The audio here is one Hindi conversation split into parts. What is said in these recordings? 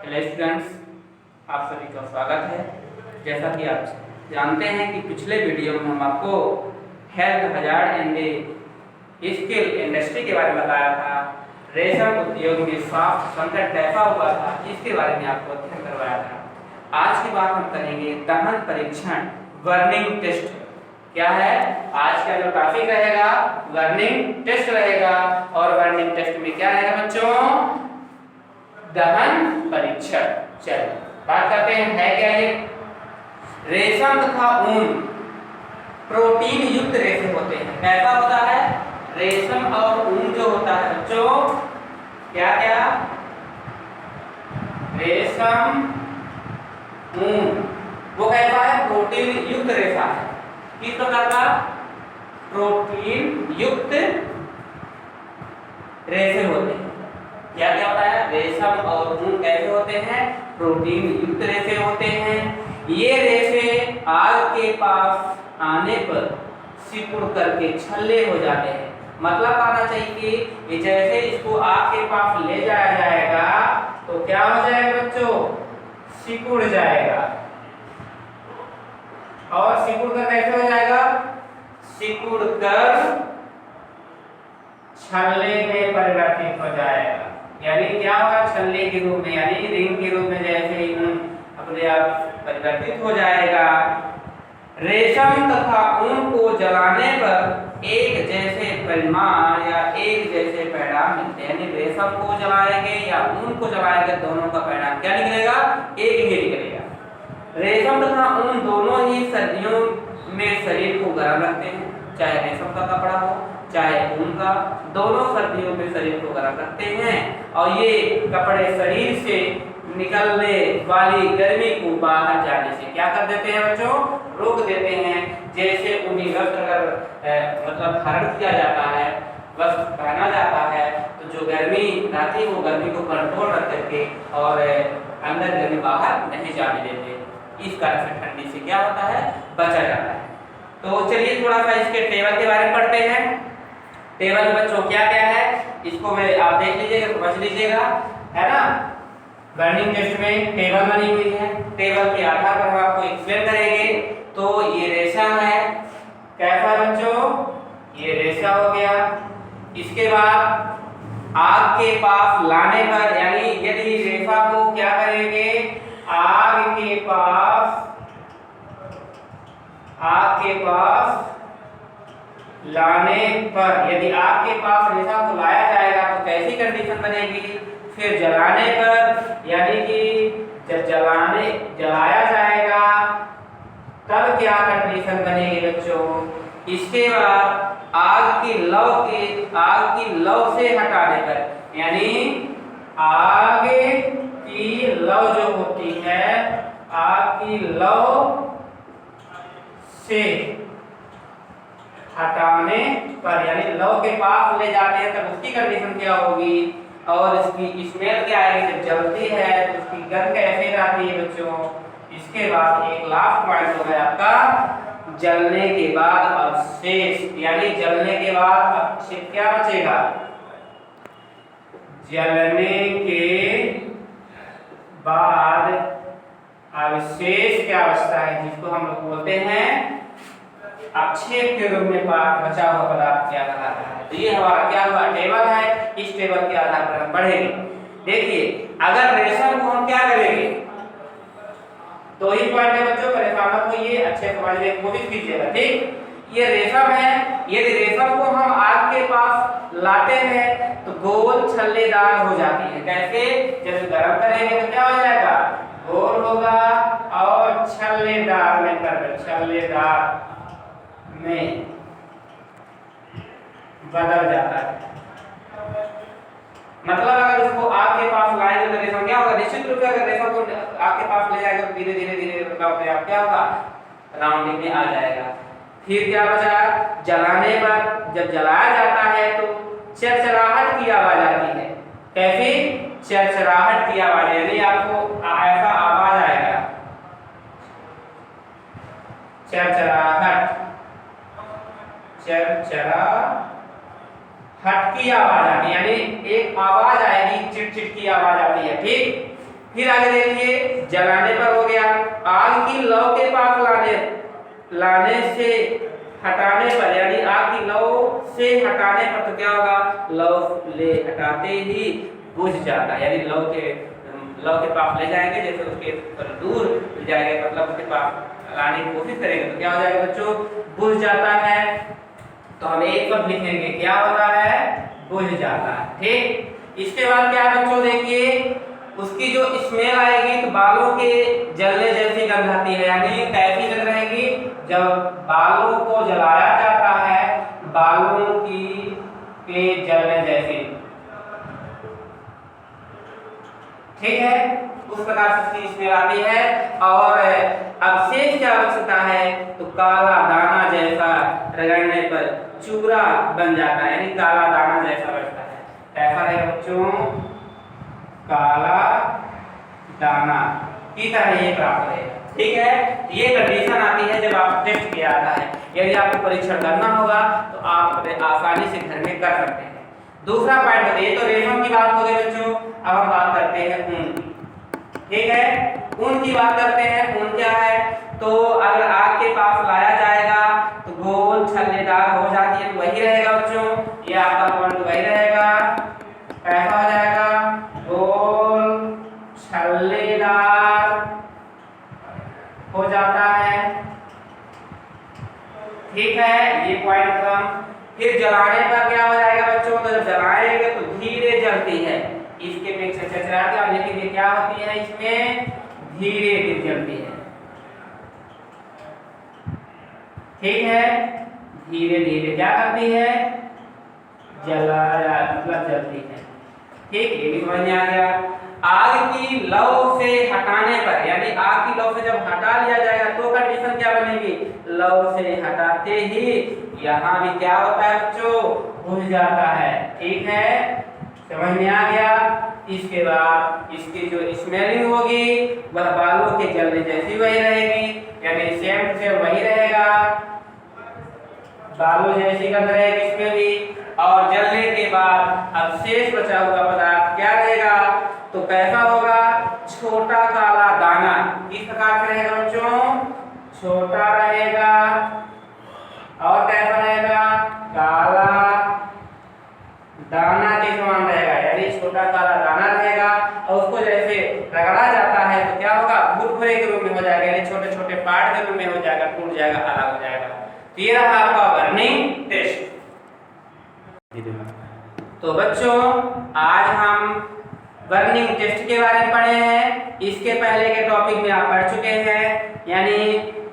हेलो स्टूडेंट्स, आप सभी का स्वागत है। जैसा कि आप जानते हैं कि पिछले वीडियो में हम आपको health hazard and skill industry के बारे में बताया था। रेशम उद्योग में स्वास्थ्य संकट कैसा हुआ था, इसके बारे में आपको अध्ययन करवाया था। आज की बात हम करेंगे दहन परीक्षण, बर्निंग टेस्ट। क्या है आज का जो टॉपिक रहेगा? बर्निंग टेस्ट रहेगा। और बर्निंग टेस्ट में क्या रहेगा बच्चों? दहन परीक्षण। चलिए बात करते हैं, है क्या ये? रेशम तथा ऊन प्रोटीन युक्त रेशे होते हैं। कैसा होता है? रेशम और ऊन जो होता है बच्चों, क्या क्या? रेशम ऊन वो कैसा है? प्रोटीन युक्त रेशा है। किस प्रकार का? प्रोटीन युक्त रेशे होते हैं। क्या क्या होता है? रेशम और ऊन कैसे होते हैं? प्रोटीन युक्त रेशे होते हैं। ये रेशे आग के पास आने पर सिकुड़ करके छल्ले हो जाते हैं। मतलब आना चाहिए कि जैसे इसको आग के पास ले जाया जाएगा तो क्या हो जाएगा बच्चों? सिकुड़ जाएगा। और सिकुड़ कर कैसे हो जाएगा? सिकुड़ कर छल्ले में परिवर्तित हो जाएगा। यानी क्या होगा? छल्ले के रूप में, यानी रिंग के रूप में जैसे ही अपने आप परिवर्तित हो जाएगा। रेशम तथा ऊन को जलाने पर एक जैसे परिमाण या एक जैसे परिणाम मिलते हैं। यानी रेशम को जलाएंगे या ऊन को जलाएंगे, दोनों का परिणाम क्या निकलेगा? एक ही निकलेगा। रेशम तथा ऊन दोनों ही सर्दियों में शरीर को गर्म रखते हैं। चाहे रेशम का कपड़ा हो चाहे ऊन का, दोनों सर्दियों में शरीर को गर्म रखते हैं। और ये कपड़े शरीर से निकलने वाली गर्मी को बाहर जाने से क्या कर देते हैं बच्चों? रोक देते हैं। जैसे ऊनी वस्त्र अगर मतलब धारण किया जाता है, वस्त्र पहना जाता है, तो जो गर्मी रहती है वो गर्मी को कंट्रोल रख करके और अंदर गर्मी बाहर नहीं जाने देते। इस कारण से ठंडी से क्या होता है? बचा जाता है। तो चलिए थोड़ा सा इसके टेबल के बारे में पढ़ते हैं। टेबल बच्चों क्या क्या है इसको मैं आप देख लीजिएगा, समझ लीजिएगा, है ना? बर्निंग टेस्ट में टेबल बनी हुई है। टेबल के आधार पर हम आपको एक्सप्लेन करेंगे। तो ये रेशा है, कैसा बच्चों? ये रेशा हो गया। इसके बाद आग के पास लाने पर, यानी यदि रेशा को क्या करेंगे? आग के पास लाने पर, यदि आग के पास रेशा को लाया जाएगा तो कैसी कंडीशन बनेगी? फिर जलाने पर, यानी कि जब जलाया जाएगा तब क्या कंडीशन बनेगी बच्चों? इसके बाद आग की लौ से हटाने पर, यानी आग की लौ जो होती है, आग की लौ से हटाने पर, यानी लौ के पास ले जाते हैं तब उसकी कंडीशन क्या होगी? और इसकी स्मेल क्या आएगी? जब जलती है तो उसकी गंध कैसे आती है बच्चों? इसके बाद एक लास्ट पॉइंट हो गया आपका जलने के बाद अवशेष। यानी जलने के बाद अवशेष क्या बचेगा? जलने के बाद अवशेष क्या बचता है, जिसको हम लोग बोलते हैं अवक्षेप के रूप में बचा हुआ पदार्थ क्या कहलाता है। तो ये हमारा क्या हुआ? टेबल है। इस टेबल के आधार पर हम पढ़ेंगे। देखिए, अगर रेशम को हम क्या करेंगे, दो ही पॉइंट है बच्चों, परेशान मत होइए, अच्छे समझने की कोशिश कीजिएगा, ठीक? ये रेशम है। यदि रेशम को हम आग के पास लाते हैं तो गोल छल्लेदार हो जाती है। कैसे? जब गर्म करेंगे तो क्या हो जाएगा? गोल होगा और छल्लेदार में बदल जाता है। मतलब अगर उसको आग के पास लाएंगे तो रेशम क्या होगा? निश्चित रूप से अगर रेशम को आग के पास ले जाएगा तो धीरे धीरे अपने आप क्या होगा? राउंडिंग में आ जाएगा। फिर क्या बचा? जलाने पर, जब जलाया जाता है तो चरचराहट की आवाज आती है। कैसी? चरचराहट की आवाज, यानी आपको ऐसा आवाज आएगा, चरचराहट की आवाज आती है। यानी एक आवाज आएगी, चिट चिट की आवाज आती है, ठीक? फिर आगे देखिए, जलाने पर हो गया, आग की लौ के पास लाने से हटाने पर, यानी आग की लौ से हटाने पर तो क्या होगा, लौ ले हटाते ही बुझ जाता है, यानी लौ के पास ले जाएंगे, जैसे उसके दूर ले जाएंगे, मतलब उसके पास लाने की कोशिश करेंगे तो क्या हो जाएगा बच्चों, बुझ जाता है। तो हम एक शब्द लिखेंगे, क्या होता है, बुझ जाता है। ठीक, इसके बाद क्या बच्चों देखिए, उसकी जो स्मेल आएगी तो बालों के जलने जैसी गंध आती है, यानी कैसी गंध रहेगी, जब बालों को जलाया जाता है, बालों की के जलने जैसी, ठीक है, उस प्रकार से इसकी स्मेल आती है। और अवशेष क्या बच सकता है, तो काला दाना जैसा रगड़ने पर चूरा बन जाता है, यानी काला दाना जैसा बचता है। कैसा है बच्चों, काला दाना की तरह ये प्राप्त करेगा। ठीक है, ये कंडीशन आती है जब आप टेस्ट किया आता है। यदि आपको परीक्षण करना होगा तो आप आसानी से घर में कर सकते हैं। दूसरा पॉइंट बताइए, तो रेशम की बात हो गई बच्चों, अब हम बात करते हैं ऊन की। ठीक है, ऊन की बात करते हैं। ऊन क्या है, तो अगर आग के पास लाया जाएगा तो गोल छल्लेदार हो जाती है, तो वही रहेगा बच्चों, ये आपका पॉइंट वही रहेगा। कैसा हो जाएगा, गोल छल्लेदार हो जाता है। ठीक है, ये पॉइंट कम। फिर जलाने पर क्या हो जाएगा बच्चों, तो जब जलाएंगे तो धीरे जलती है, इसके पेक्षा चचरा गया, लेकिन ये क्या होती है, इसमें धीरे धीरे जलती है। ठीक है, धीरे धीरे क्या करती है, मतलब जलती है। ठीक, ये भी समझ में आ गया। आग की लौ से हटाने पर, यानी आग की लौ से जब हटा लिया जाएगा तो कंडीशन क्या बनेगी, लौ से हटाते ही यहाँ भी क्या होता है बच्चों, बुझ जाता है। ठीक है, समझ में आ गया। इसके बाद इसकी जो स्मेलिंग होगी वह बालों के जलने जैसी वही रहेगी, यानी सेम से वही रहेगा, बालों जैसी गंध रहेगी इसमें भी। और जलने के बाद अवशेष बचा हुआ पदार्थ क्या रहेगा, तो कैसा होगा, छोटा काला दाना। किस प्रकार से रहेगा बच्चों, छोटा रहेगा और कैसा रहेगा, काला दाना के समान रहेगा, यानी छोटा काला दाना रहेगा। और उसको जैसे रगड़ा जाता है तो क्या होगा, भुरभुरे के रूप में हो जाएगा, यानी छोटे छोटे पार्ट के रूप में हो जाएगा, टूट जाएगा, अलग हो जाएगा। तो ये रहा आपका बर्निंग टेस्ट। तो बच्चों आज हम बर्निंग टेस्ट के बारे में पढ़े हैं। इसके पहले के टॉपिक में आप पढ़ चुके हैं, यानी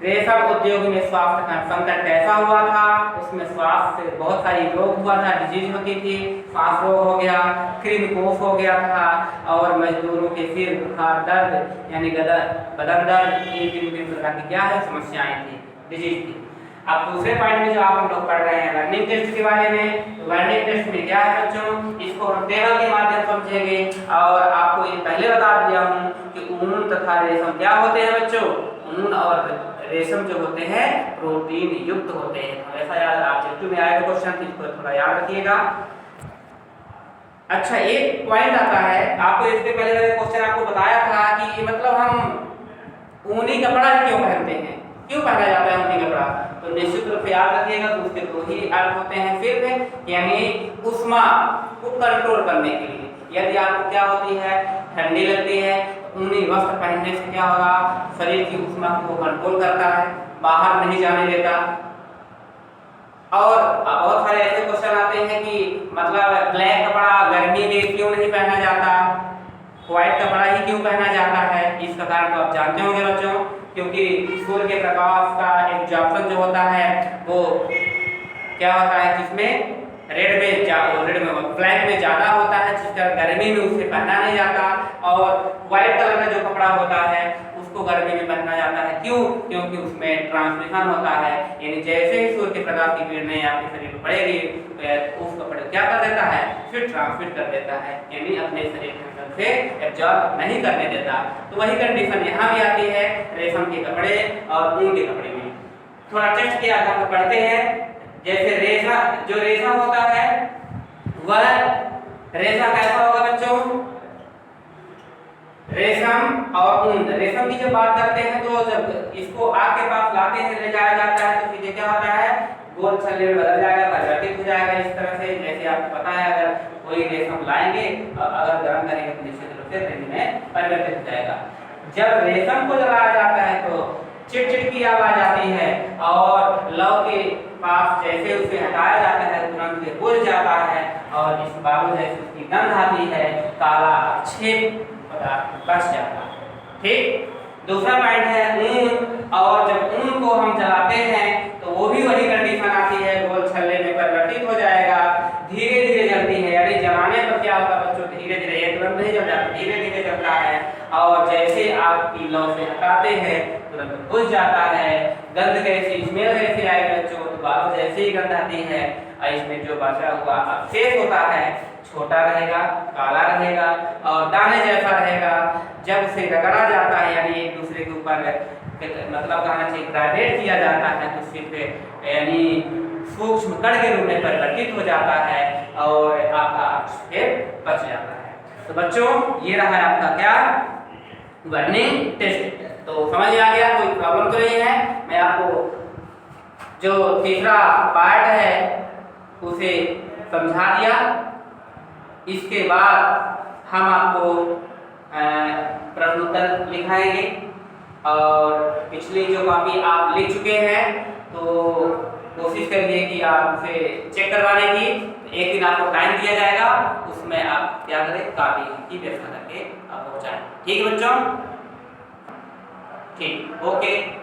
रेशम उद्योग में स्वास्थ्य संकट कैसा हुआ था, उसमें स्वास्थ्य से बहुत सारी रोग हुआ था, डिजीज होती थी, सांस रोग हो गया, कृमिकोष हो गया था, और मजदूरों के सिर बुखार दर्द यानी बदन दर्द, ये विभिन्न प्रकार की क्या है समस्याएं थी, डिजीज थी। अब दूसरे पॉइंट में जो आप हम लोग पढ़ रहे हैं लर्निंग टेस्ट के बारे में, तो लर्निंग टेस्ट में क्या है बच्चों, इसको हम टेबल के माध्यम से समझेंगे। और आपको ये पहले बता दिया हूं कि ऊन तथा रेशम क्या होते हैं बच्चों, ऊन और रेशम जो होते हैं प्रोटीन युक्त होते हैं। हमेशा याद, ऑब्जेक्टिव में आएगा क्वेश्चन, इसको थोड़ा याद रखिएगा। अच्छा, एक पॉइंट आता है, आपको इसके पहले मैंने क्वेश्चन आपको बताया था कि मतलब हम ऊनी कपड़ा क्यों पहनते हैं, क्यों पहना जाता है ऊनी कपड़ा, तो निश्चित रूप से याद रखिएगा कि उसके दो ही अर्थ होते हैं सिर्फ, यानी उष्मा को कंट्रोल करने के लिए। यदि आपको क्या होती है, ठंडी लगती है, ऊनी वस्त्र पहनने से क्या होगा, शरीर की उष्मा को कंट्रोल करता है, बाहर नहीं जाने देता। और बहुत सारे ऐसे क्वेश्चन आते हैं कि मतलब ब्लैक कपड़ा गर्मी में क्यों नहीं पहना जाता, व्हाइट कपड़ा ही क्यों पहना जाता है। इसका कारण तो आप जानते होंगे बच्चों, क्योंकि सूर्य के प्रकाश का एब्जॉर्प्शन जो होता है वो क्या होता है, जिसमें रेड में ब्लैक में ज़्यादा होता है, जिसका गर्मी में उसे पहना नहीं जाता। और व्हाइट कलर का जो कपड़ा होता है उसको गर्मी में पहना जाता है, क्यों, क्योंकि उसमें ट्रांसमिशन होता है, यानी जैसे ही सूर्य के प्रकाश की किरणें आपके शरीर पर पड़ेगी तो उस कपड़े क्या कर देता है, फिर ट्रांसमिट कर देता है, यानी अपने शरीर के अंदर से एब्जॉर्ब नहीं करने देता। तो वही कंडीशन यहाँ भी आती है रेशम के कपड़े और ऊन के कपड़े में। थोड़ा टेस्ट के आधार पर पढ़ते हैं। जैसे रेशा होता है वह रेशा कैसा होगा बच्चों, रेशम और ऊन। रेशम की जब बात करते हैं तो जब इसको आग के पास लाते हैं, ले जाया जाता है, तो फिर क्या होता है, गोल छल्ले में बदल जाएगा, परिवर्तित हो जाएगा इस तरह से। जैसे आपको पता है, अगर कोई रेशम लाएंगे अगर गर्म करेंगे तो निश्चित रूप से रेशम में परिवर्तित हो जाएगा। जब रेशम को जलाया जाता है तो चिट-चिट की आवाज आती है और लौ के पास जैसे उसे हटाया जाता है तुरंत ये बुझ जाता है और इस बालू जैसे उसकी गंध आती है, काला अक्षेप पदार्थ बच जाता है। ठीक। दूसरा पॉइंट है ऊन। और जब ऊन को हम जलाते हैं तो वो भी वही कंडीशन आती है, गोल छल्ले में परिवर्तित हो जाएगा, धीरे धीरे जलती है। यानी जलाने पर क्या होगा बच्चों, धीरे धीरे, एकदम नहीं जल जाता, धीरे धीरे जलता है और जैसे आग की लौ से हटाते हैं तुरंत बुझ जाता है। गंध कैसी, स्मेल कैसी आएगी बच्चों, तो बालू जैसी ही गंध आती है और इसमें जो बचा हुआ अवशेष होता है छोटा रहेगा, काला रहेगा और दाने जैसा रहेगा। जब उसे रगड़ा जाता है यानी एक दूसरे के ऊपर मतलब कहना चाहिए ग्रेडेट किया जाता है तो सिर्फ यानी सूक्ष्म कण के रूप में परिवर्तित हो जाता है और आपका अवशेष बच जाता है। तो बच्चों ये रहा आपका क्या, बर्निंग टेस्ट। तो समझ में आ गया, कोई प्रॉब्लम तो नहीं है। मैं आपको जो तीसरा पार्ट है उसे समझा दिया। इसके बाद हम आपको प्रश्न उत्तर लिखाएंगे और पिछली जो कॉपी आप लिख चुके हैं तो कोशिश करिए कि आप उसे चेक करवाने की। एक दिन आपको टाइम दिया जाएगा, उसमें आप क्या करें, कॉपी की व्यवस्था करके आप पहुँचाएं। ठीक है बच्चों, ठीक, ओके।